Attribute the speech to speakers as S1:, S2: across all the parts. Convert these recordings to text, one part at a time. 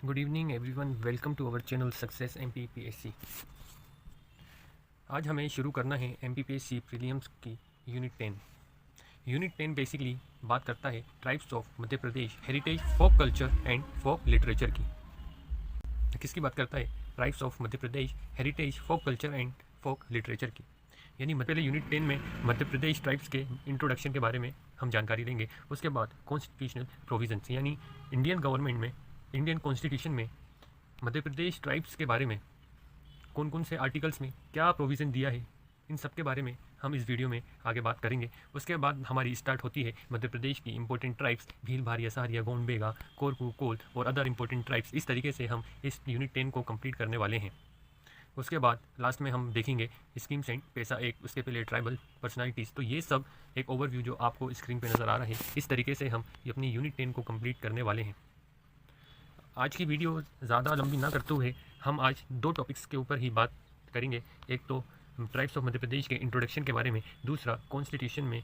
S1: Good evening everyone, welcome to our channel success MPPSC. आज हमें शुरू करना है एमपीपीएससी प्रीलिम्स की यूनिट 10। यूनिट 10 बेसिकली बात करता है tribes of Madhya Pradesh, heritage, folk culture and folk literature की। किसकी बात करता है? Tribes of Madhya Pradesh, heritage, folk culture and folk literature की। यानी पहले यूनिट 10 में मध्य प्रदेश ट्राइब्स के इंट्रोडक्शन के बारे में हम जानकारी देंगे। उसके बाद कॉन्स्टिट्यूशनल प्रोविजंस, यानी इंडियन गवर्नमेंट में, इंडियन कॉन्स्टिट्यूशन में मध्य प्रदेश ट्राइब्स के बारे में कौन कौन से आर्टिकल्स में क्या प्रोविज़न दिया है, इन सब के बारे में हम इस वीडियो में आगे बात करेंगे। उसके बाद हमारी स्टार्ट होती है मध्य प्रदेश की इंपॉर्टेंट ट्राइब्स, भील, भारिया, सहारिया, गोंड, बेगा, कोरकू, कोल और अदर इंपॉर्टेंट ट्राइब्स। इस तरीके से हम इस यूनिट 10 को कंप्लीट करने वाले हैं। उसके बाद लास्ट में हम देखेंगे स्कीम्स एंड पैसा एक, उसके पहले ट्राइबल पर्सनालिटीज़। तो ये सब एक ओवरव्यू जो आपको स्क्रीन पे नज़र आ रहा है, इस तरीके से हम अपनी यूनिट 10 को कंप्लीट करने वाले हैं। आज की वीडियो ज़्यादा लंबी ना करते हुए हम आज दो टॉपिक्स के ऊपर ही बात करेंगे। एक तो ट्राइब्स ऑफ मध्य प्रदेश के इंट्रोडक्शन के बारे में, दूसरा कॉन्स्टिट्यूशन में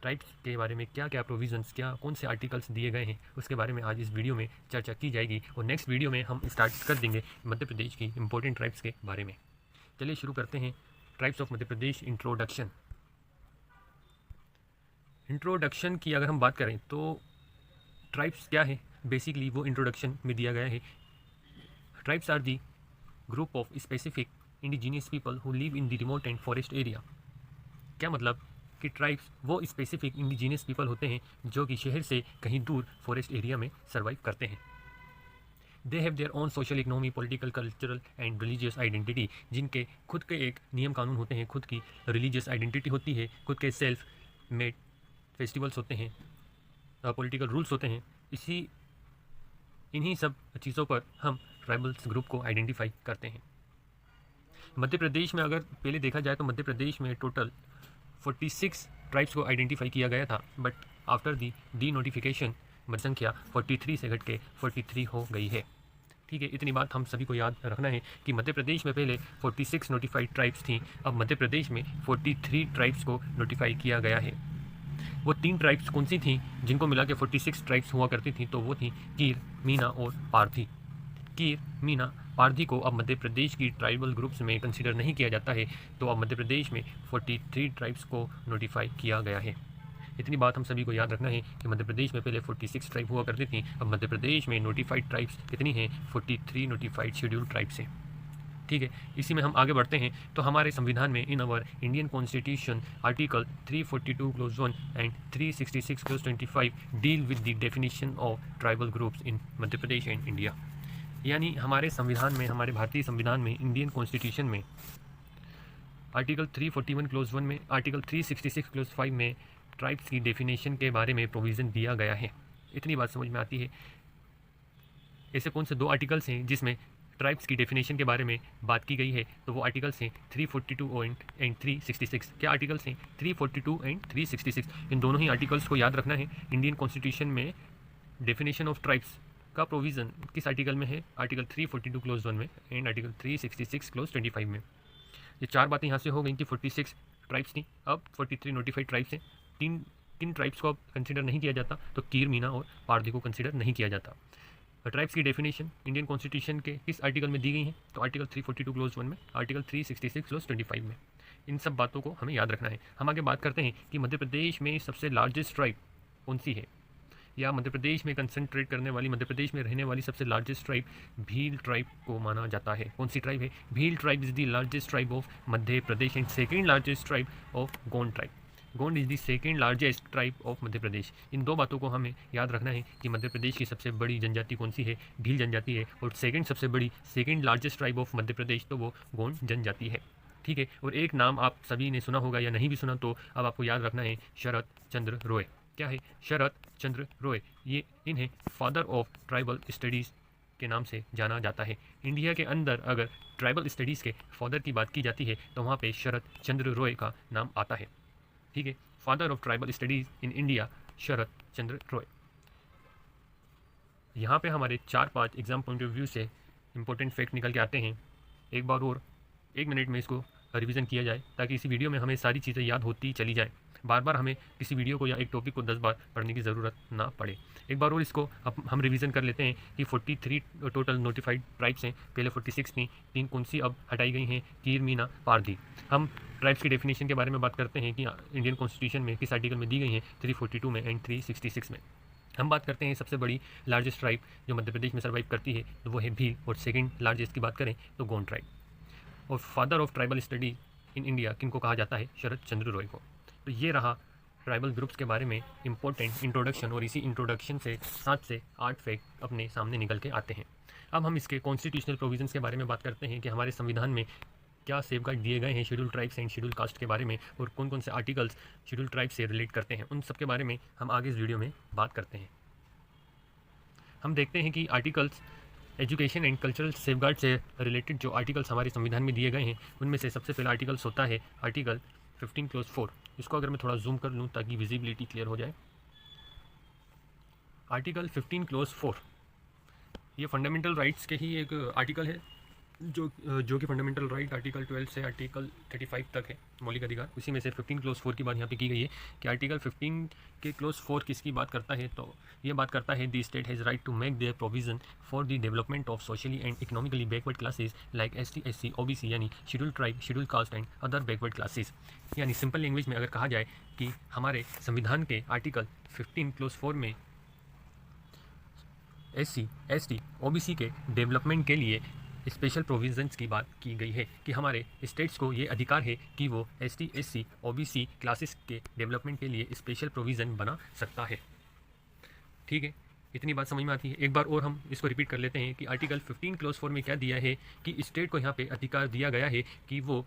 S1: ट्राइब्स के बारे में क्या क्या प्रोविजंस, क्या कौन से आर्टिकल्स दिए गए हैं, उसके बारे में आज इस वीडियो में चर्चा की जाएगी। और नेक्स्ट वीडियो में हम स्टार्ट कर देंगे मध्य प्रदेश की इंपॉर्टेंट ट्राइब्स के बारे में। चलिए शुरू करते हैं tribes of Madhya Pradesh introduction. Introduction की अगर हम बात करें तो ट्राइब्स क्या है, बेसिकली वो इंट्रोडक्शन में दिया गया है। Tribes are the group of specific indigenous people who live in the remote and forest area. क्या मतलब कि ट्राइब्स वो स्पेसिफिक इंडिजीनियस पीपल होते हैं जो कि शहर से कहीं दूर फॉरेस्ट एरिया में सर्वाइव करते हैं। They have their own social, economy, political, cultural and religious identity. जिनके खुद के एक नियम कानून होते हैं, खुद की रिलीजियस आइडेंटिटी होती है, खुद के सेल्फ मेड फेस्टिवल्स होते हैं, पॉलिटिकल रूल्स होते हैं। इन्हीं सब चीज़ों पर हम ट्राइबल्स ग्रुप को आइडेंटिफाई करते हैं। मध्य प्रदेश में अगर पहले देखा जाए तो मध्य प्रदेश में टोटल 46 ट्राइब्स को आइडेंटिफाई किया गया था, बट आफ्टर दी नोटिफिकेशन जनसंख्या 43 से घट के 43 हो गई है। ठीक है, इतनी बात हम सभी को याद रखना है कि मध्य प्रदेश में पहले 46 नोटिफाइड ट्राइब्स थी, अब मध्य प्रदेश में 43 ट्राइब्स को नोटिफाई किया गया है। वो 3 ट्राइब्स कौन सी थी जिनको मिला के 46 ट्राइब्स हुआ करती थी? तो वो थी कीर, मीना और पारधी। कीर, मीना, पारधी को अब मध्य प्रदेश की ट्राइबल ग्रुप्स में कंसीडर नहीं किया जाता है, तो अब मध्य प्रदेश में 43 ट्राइब्स को नोटिफाई किया गया है। इतनी बात हम सभी को याद रखना है कि मध्य प्रदेश में पहले 46 ट्राइब हुआ करती थी, अब मध्य प्रदेश में नोटिफाइड ट्राइब्स कितनी हैं? 43 नोटिफाइड शेड्यूल ट्राइब्स हैं। ठीक है, इसी में हम आगे बढ़ते हैं। तो हमारे संविधान में in our Indian constitution article 342 clause 1 and 366 clause 25 deal with the definition of tribal groups in Madhya Pradesh and India. यानी हमारे संविधान में, हमारे भारतीय संविधान में, इंडियन कॉन्स्टिट्यूशन में आर्टिकल 341 क्लोज 1 में, आर्टिकल 366 क्लोज 5 में ट्राइब्स की डेफिनेशन के बारे में प्रोविज़न दिया गया है। इतनी बात समझ में आती है। ऐसे कौन से दो आर्टिकल्स हैं जिसमें ट्राइब्स की डेफिनेशन के बारे में बात की गई है? तो वो आर्टिकल्स हैं 342 एंड 366। क्या आर्टिकल्स हैं? 342 एंड 366। इन दोनों ही आर्टिकल्स को याद रखना है। इंडियन कॉन्स्टिट्यूशन में डेफिनेशन ऑफ ट्राइब्स का प्रोविज़न किस आर्टिकल में है? आर्टिकल 342 क्लोज 1 में एंड आर्टिकल 366 क्लोज 25 में। ये चार बातें यहाँ से हो गई कि 46 ट्राइब्स थी, अब 43 नोटिफाइड ट्राइब्स हैं। किन ट्राइब्स को अब कंसिडर नहीं किया जाता? तो कीर, मीना और पारधी को कंसिडर नहीं किया जाता। ट्राइब्स की डेफिनेशन इंडियन कॉन्स्टिट्यूशन के किस आर्टिकल में दी गई है? तो आर्टिकल 342 क्लोज 1 में, आर्टिकल 366 क्लोज 25 में। इन सब बातों को हमें याद रखना है। हम आगे बात करते हैं कि मध्य प्रदेश में सबसे लार्जेस्ट ट्राइब कौन सी है, या मध्य प्रदेश में कंसंट्रेट करने वाली, मध्य प्रदेश में रहने वाली सबसे लार्जेस्ट ट्राइब भील ट्राइब को माना जाता है। कौन सी ट्राइब है? Bhil tribe is the largest tribe of Madhya Pradesh and second largest tribe of Gond tribe. Gond is the second largest tribe of Madhya Pradesh. इन दो बातों को हमें याद रखना है कि मध्य प्रदेश की सबसे बड़ी जनजाति कौन सी है? भील जनजाति है। और सेकेंड सबसे बड़ी, second largest tribe of Madhya प्रदेश, तो वो गोंड जनजाति है। ठीक है, और एक नाम आप सभी ने सुना होगा या नहीं भी सुना, तो अब आपको याद रखना है, शरद चंद्र रॉय। क्या है? शरद चंद्र रॉय। ये इन्हें फादर ऑफ ट्राइबल स्टडीज़ के नाम से जाना जाता है। इंडिया के अंदर अगर ट्राइबल स्टडीज़ के फादर की बात की जाती है तो वहाँ पे शरद चंद्र रॉय का नाम आता है। ठीक है, father of tribal studies in India, Sharat Chandra Roy. यहाँ पे हमारे 4-5 एग्जाम पॉइंट ऑफ व्यू से इंपॉर्टेंट फैक्ट निकल के आते हैं। एक बार और 1 मिनट में इसको रिवीजन किया जाए ताकि इसी वीडियो में हमें सारी चीज़ें याद होती चली जाए। बार बार हमें किसी वीडियो को या एक टॉपिक को 10 बार पढ़ने की ज़रूरत ना पड़े। एक बार और इसको अब हम रिवीजन कर लेते हैं कि 43 टोटल नोटिफाइड ट्राइब्स हैं, पहले 46 थी, 3 कौन सी अब हटाई गई हैं, कीर, मीना, पारधी। हम ट्राइब्स की डेफिनेशन के बारे में बात करते हैं कि इंडियन कॉन्स्टिट्यूशन में किस आर्टिकल में दी गई हैं, 342 में एंड 366 में। हम बात करते हैं सबसे बड़ी लार्जेस्ट ट्राइब जो मध्य प्रदेश में सर्वाइव करती है तो वो है भील, और सेकंड लार्जेस्ट की बात करें तो गोंड ट्राइब। और father of tribal study in India किनको कहा जाता है, शरद चंद्र रॉय को। तो ये रहा ट्राइबल ग्रुप्स के बारे में इंपॉर्टेंट इंट्रोडक्शन, और इसी इंट्रोडक्शन से 7 से 8 फैक्ट अपने सामने निकल के आते हैं। अब हम इसके कॉन्स्टिट्यूशनल प्रोविजंस के बारे में बात करते हैं कि हमारे संविधान में क्या सेफगार्ड दिए गए हैं schedule tribes and schedule caste के बारे में, और कौन कौन से आर्टिकल्स शेड्यूल ट्राइब से रिलेट करते हैं, उन सब के बारे में हम आगे इस वीडियो में बात करते हैं। हम देखते हैं कि articles education and cultural safeguard से रिलेटेड जो आर्टिकल्स हमारे संविधान में दिए गए हैं उनमें से सबसे पहला आर्टिकल्स होता है आर्टिकल 15 क्लोज 4। इसको अगर मैं थोड़ा जूम कर लूँ ताकि विजिबिलिटी क्लियर हो जाए। आर्टिकल 15 क्लोज 4 ये फंडामेंटल राइट्स के ही एक आर्टिकल है जो कि फंडामेंटल राइट आर्टिकल 12 से आर्टिकल 35 तक है, मौलिक अधिकार। उसी में से 15 क्लोज 4 की बात यहाँ पे की गई है कि आर्टिकल 15 के क्लोज 4 किसकी बात करता है, तो ये बात करता है the state has right to make their provision for the development of socially and economically backward classes like ST SC OBC यानी schedule tribe, schedule caste and other backward classes. यानी सिंपल लैंग्वेज में अगर कहा जाए कि हमारे संविधान के आर्टिकल 15 क्लोज 4 में SC ST OBC के डेवलपमेंट के लिए स्पेशल प्रोविजंस की बात की गई है कि हमारे स्टेट्स को ये अधिकार है कि वो ST SC OBC क्लासेस के डेवलपमेंट के लिए स्पेशल प्रोविज़न बना सकता है। ठीक है, इतनी बात समझ में आती है। एक बार और हम इसको रिपीट कर लेते हैं कि आर्टिकल 15 क्लोज 4 में क्या दिया है कि स्टेट को यहाँ पे अधिकार दिया गया है कि वो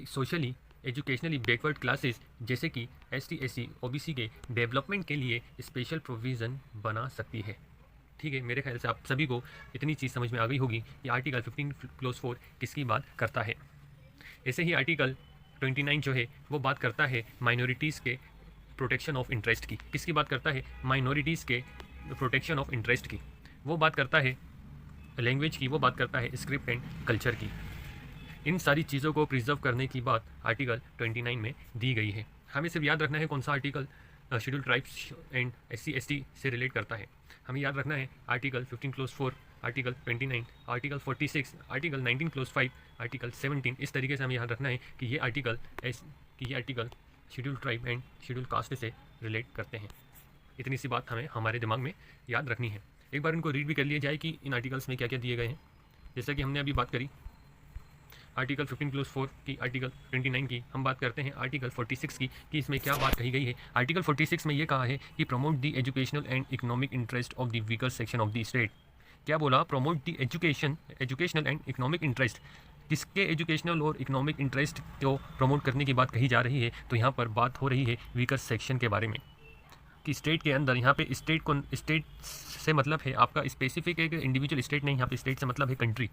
S1: सोशली एजुकेशनली बैकवर्ड क्लासेस जैसे कि ST SC OBC के डेवलपमेंट के लिए स्पेशल प्रोविज़न बना सकती है। ठीक है, मेरे ख्याल से आप सभी को इतनी चीज़ समझ में आ गई होगी कि आर्टिकल 15 क्लोज 4 किसकी बात करता है। ऐसे ही आर्टिकल 29 जो है वो बात करता है माइनॉरिटीज़ के प्रोटेक्शन ऑफ इंटरेस्ट की। किसकी बात करता है, माइनॉरिटीज़ के प्रोटेक्शन ऑफ इंटरेस्ट की। वो बात करता है लैंग्वेज की, वो बात करता है स्क्रिप्ट एंड कल्चर की। इन सारी चीज़ों को प्रिजर्व करने की बात आर्टिकल 29 में दी गई है। हमें सिर्फ याद रखना है कौन सा article schedule tribes and SC ST से रिलेट करता है। हमें याद रखना है article 15 close 4, article 29, article 46, article 19 close 5, article 17। इस तरीके से हमें याद रखना है कि ये article schedule tribe and schedule cast से रिलेट करते हैं। इतनी सी बात हमें हमारे दिमाग में याद रखनी है। एक बार इनको रीड भी कर लिया जाए कि इन आर्टिकल्स में क्या क्या दिए गए हैं। जैसा कि हमने अभी बात करी आर्टिकल 15 क्लोज 4 की, आर्टिकल 29 की, हम बात करते हैं आर्टिकल 46 की कि इसमें क्या बात कही गई है। आर्टिकल 46 में ये कहा है कि promote the educational and economic interest of the weaker section of the state. क्या बोला, promote the educational and economic interest. किसके एजुकेशनल और इकोनॉमिक इंटरेस्ट को प्रमोट करने की बात कही जा रही है, तो यहाँ पर बात हो रही है वीकर सेक्शन के बारे में कि स्टेट के अंदर, यहाँ पे स्टेट से मतलब है आपका स्पेसिफिक एक इंडिविजुअल स्टेट नहीं, यहाँ पे स्टेट से मतलब है कंट्री।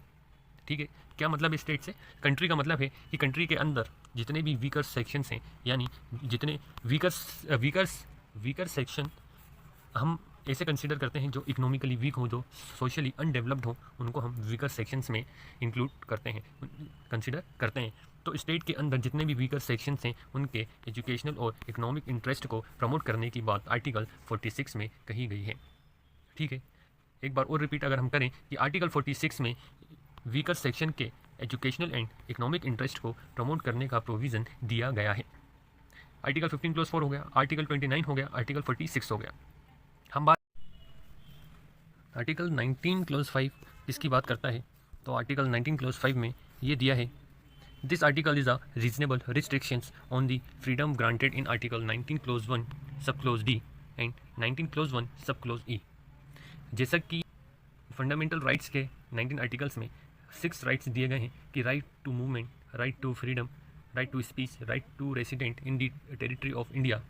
S1: ठीक है, क्या मतलब है स्टेट से, कंट्री का मतलब है कि कंट्री के अंदर जितने भी वीकर सेक्शंस हैं, यानी जितने वीकर सेक्शन हम ऐसे कंसीडर करते हैं जो इकोनॉमिकली वीक हो, जो सोशली अनडेवलप्ड हो, उनको हम वीकर सेक्शंस में इंक्लूड करते हैं, कंसीडर करते हैं। तो स्टेट के अंदर जितने भी वीकर सेक्शंस हैं उनके एजुकेशनल और इकोनॉमिक इंटरेस्ट को प्रमोट करने की बात आर्टिकल 46 में कही गई है। ठीक है, एक बार और रिपीट अगर हम करें कि आर्टिकल 46 में वीकर सेक्शन के एजुकेशनल एंड इकोनॉमिक इंटरेस्ट को प्रमोट करने का प्रोविज़न दिया गया है। आर्टिकल 15 क्लोज 4 हो गया, आर्टिकल 29 हो गया, आर्टिकल 46 हो गया। हम बात आर्टिकल 19 क्लोज 5 इसकी बात करता है, तो आर्टिकल 19 क्लोज 5 में ये दिया है this article is a reasonable restrictions on the freedom granted in article 19 close 1 सब क्लोज D एंड 19 क्लोज 1 सब क्लोज E। जैसा कि फंडामेंटल राइट्स के 19 आर्टिकल्स में 6 राइट्स दिए गए हैं कि right to movement, right to freedom, right to speech, right to resident in the territory of India,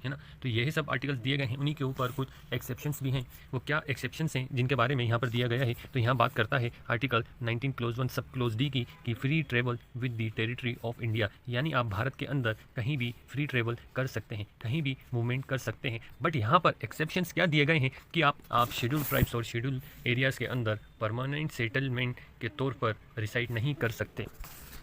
S1: है ना। तो यही सब आर्टिकल्स दिए गए हैं, उन्हीं के ऊपर कुछ एक्सेप्शंस भी हैं। वो क्या एक्सेप्शंस हैं जिनके बारे में यहाँ पर दिया गया है, तो यहाँ बात करता है आर्टिकल 19 क्लोज 1 सब क्लोज D की कि free travel with the territory of India, यानी आप भारत के अंदर कहीं भी फ्री ट्रेवल कर सकते हैं, कहीं भी मूवमेंट कर सकते हैं। बट यहाँ पर एक्सेप्शंस क्या दिए गए हैं कि आप शेड्यूल ट्राइब्स और शेड्यूल एरियाज़ के अंदर परमानेंट सेटलमेंट के तौर पर रिसाइड नहीं कर सकते।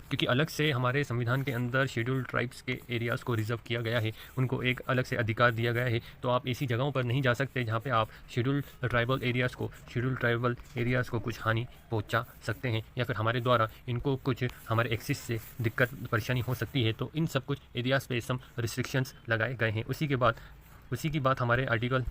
S1: क्योंकि अलग से हमारे संविधान के अंदर शेड्यूल्ड ट्राइब्स के एरियाज़ को रिजर्व किया गया है, उनको एक अलग से अधिकार दिया गया है। तो आप ऐसी जगहों पर नहीं जा सकते जहाँ पे आप शेड्यूल्ड ट्राइबल एरियाज़ को कुछ हानि पहुँचा सकते हैं, या फिर हमारे द्वारा इनको कुछ हमारे एक्सिस से दिक्कत परेशानी हो सकती है। तो इन सब कुछ एरियाज़ पे सम रिस्ट्रिक्शंस लगाए गए हैं। उसी की बात हमारे आर्टिकल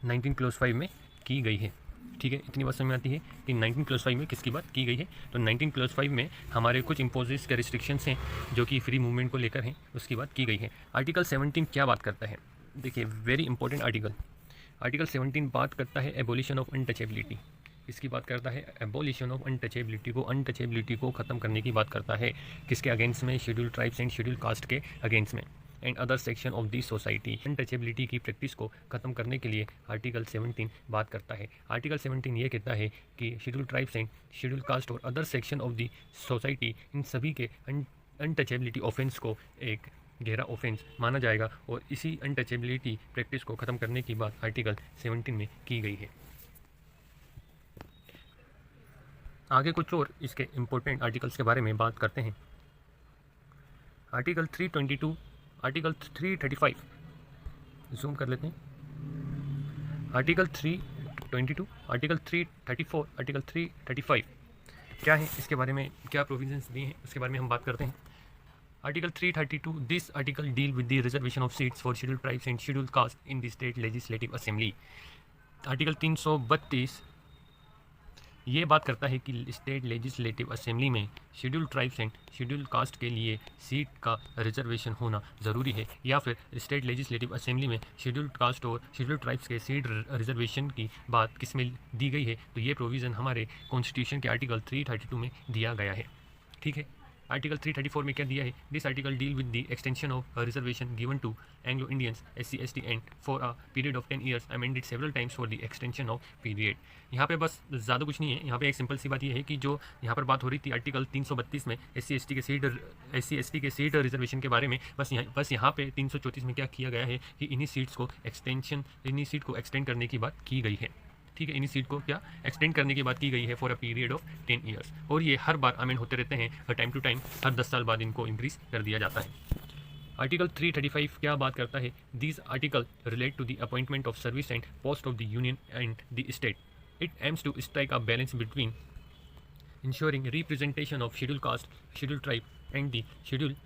S1: 19 क्लोज 5 में की गई है। ठीक है, इतनी बात समझ में आती है कि 19 क्लोज 5 में किसकी बात की गई है। तो 19 क्लोज 5 में हमारे कुछ इम्पोजिस के रिस्ट्रिक्शंस हैं जो कि फ्री मूवमेंट को लेकर हैं, उसकी बात की गई है। आर्टिकल 17 क्या बात करता है? देखिए, वेरी इंपॉर्टेंट आर्टिकल 17 बात करता है एबोलिशन ऑफ अनटचेबिलिटी। इसकी बात करता है एबोलिशन ऑफ अनटचेबिलिटी को ख़त्म करने की बात करता है। किसके अगेंस्ट में? Schedule tribes and schedule caste के अगेंस्ट में and other section of the society. Untouchability की प्रैक्टिस को ख़त्म करने के लिए आर्टिकल 17 बात करता है। आर्टिकल 17 ये कहता है कि schedule tribes and schedule caste और other section of the society, इन सभी के अनटचेबिलिटी ऑफेंस को एक गहरा ऑफेंस माना जाएगा, और इसी अनटचेबिलिटी प्रैक्टिस को ख़त्म करने की बात आर्टिकल 17 में की गई है। आगे कुछ और इसके इम्पोर्टेंट आर्टिकल्स के बारे में बात करते हैं। आर्टिकल 322, आर्टिकल 335 जूम कर लेते हैं। आर्टिकल 322, आर्टिकल 334, आर्टिकल 335 क्या है, इसके बारे में क्या प्रोविजंस दिए हैं उसके बारे में हम बात करते हैं। Article 332, this article deal with the reservation of seats for scheduled tribes and scheduled caste in the state legislative assembly. Article 332 ये बात करता है कि स्टेट लेजिस्लेटिव असेंबली में scheduled tribes and scheduled caste के लिए सीट का रिजर्वेशन होना ज़रूरी है, या फिर स्टेट लेजिस्लेटिव असेंबली में शेड्यूल्ड कास्ट और शेड्यूल्ड ट्राइब्स के सीट रिजर्वेशन की बात किस में दी गई है? तो ये प्रोविज़न हमारे कॉन्स्टिट्यूशन के आर्टिकल 332 में दिया गया है। ठीक है, आर्टिकल 334 में क्या दिया है? This article deal with the extension of reservation given to Anglo Indians SC ST and for a period of 10 years amended several times for the extension of period. यहाँ पे बस ज़्यादा कुछ नहीं है, यहाँ पे एक सिंपल सी बात ये है कि जो यहाँ पर बात हो रही थी आर्टिकल 332 में SC ST के सीट रिजर्वेशन के बारे में, बस यहाँ पे 334 में क्या किया गया है कि इन्हीं सीट को एक्सटेंड करने की बात की गई है। ठीक है, इन्हीं सीट को क्या एक्सटेंड करने की बात की गई है for a period of 10 years, और ये हर बार अमेंड होते रहते हैं, टाइम टू टाइम, हर 10 साल बाद इनको इंक्रीज कर दिया जाता है। आर्टिकल 335 क्या बात करता है? This article relate to the appointment of service and post of the union and the state. It aims to strike a balance between ensuring representation of schedule caste, schedule tribe and the schedule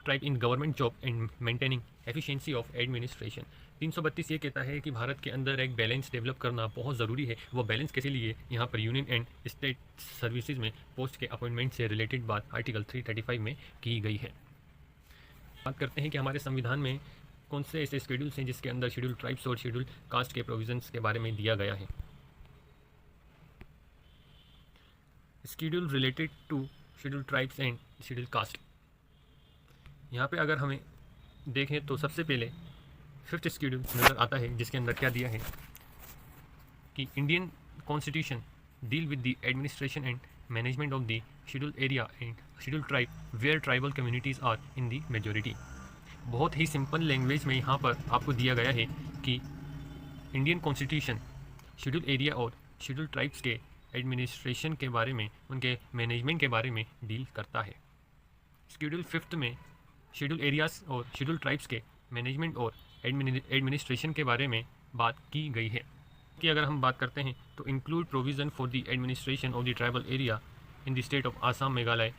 S1: tribe in government job and maintaining efficiency of administration. 332 ये कहता है कि भारत के अंदर एक balance develop करना बहुत ज़रूरी है। वो बैलेंस कैसे लिए? यहाँ पर यूनियन एंड स्टेट सर्विसेज में पोस्ट के अपॉइंटमेंट से रिलेटेड बात आर्टिकल 335 में की गई है। बात करते हैं कि हमारे संविधान में कौन से ऐसे शेड्यूल्स हैं जिसके अंदर शेड्यूल ट्राइब्स और शेड्यूल कास्ट के प्रोविजंस के बारे में दिया गया है। Schedule related to schedule tribes and schedule caste, यहाँ पे अगर हमें देखें तो सबसे पहले 5th शेड्यूल नज़र आता है, जिसके अंदर क्या दिया है कि Indian constitution deal with the administration and management of the schedule area and schedule tribe where tribal communities are in the majority. बहुत ही सिंपल लैंग्वेज में यहाँ पर आपको दिया गया है कि इंडियन कॉन्स्टिट्यूशन शेड्यूल एरिया और शेड्यूल ट्राइब्स के एडमिनिस्ट्रेशन के बारे में, उनके मैनेजमेंट के बारे में डील करता है। शेड्यूल 5th में शेड्यूल एरियाज और शेड्यूल ट्राइब्स के मैनेजमेंट और एडमिनिस्ट्रेशन के बारे में बात की गई है कि अगर हम बात करते हैं तो include provision for the administration of the tribal area in the state of Assam, Meghalaya,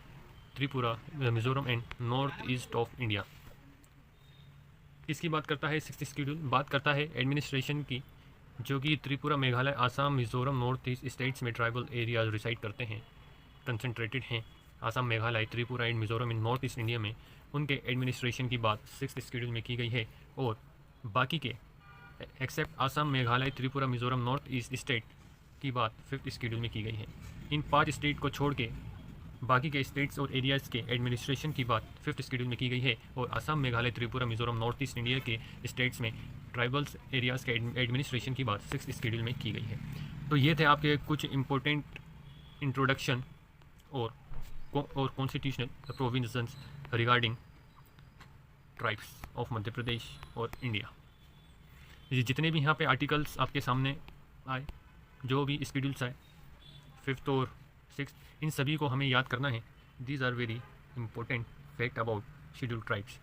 S1: Tripura, Mizoram and north east of India. इसकी बात करता है 6th शेड्यूल, बात करता है एडमिनिस्ट्रेशन की, जो कि Tripura, Meghalaya, Assam, Mizoram, north east states में ट्राइबल एरियाज रिसाइड करते हैं, कंसनट्रेटेड हैं। Assam, Meghalaya, Tripura and Mizoram in north east India में उनके एडमिनिस्ट्रेशन की बात 6th शेड्यूल में की गई है, और बाकी के except Assam, Meghalaya, Tripura, Mizoram, north east state की बात 5th शेड्यूल में की गई है। इन 5 स्टेट को छोड़ के बाकी के स्टेट्स और एरियाज़ के एडमिनिस्ट्रेशन की बात 5th शेड्यूल में की गई है, और Assam, Meghalaya, Tripura, Mizoram, north east India के स्टेट्स में ट्राइबल्स एरियाज़ के एडमिनिस्ट्रेशन की बात 6th शेड्यूल में की गई है। तो ये थे आपके कुछ इम्पोर्टेंट इंट्रोडक्शन और constitutional provisions regarding tribes of Madhya Pradesh और इंडिया। ये जितने भी यहाँ पे आर्टिकल्स आपके सामने आए, जो भी शेड्यूल्स आए 5th और 6th, इन सभी को हमें याद करना है these are very important fact about schedule tribes.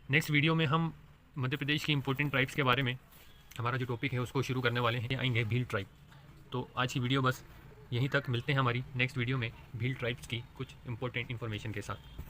S1: Next video में हम मध्य प्रदेश की इंपॉर्टेंट ट्राइब्स के बारे में हमारा जो टॉपिक है उसको शुरू करने वाले हैं। आएंगे भील ट्राइब। तो आज की वीडियो बस यहीं तक, मिलते हैं हमारी नेक्स्ट वीडियो में भील ट्राइब्स की कुछ इंपॉर्टेंट इन्फॉर्मेशन के साथ।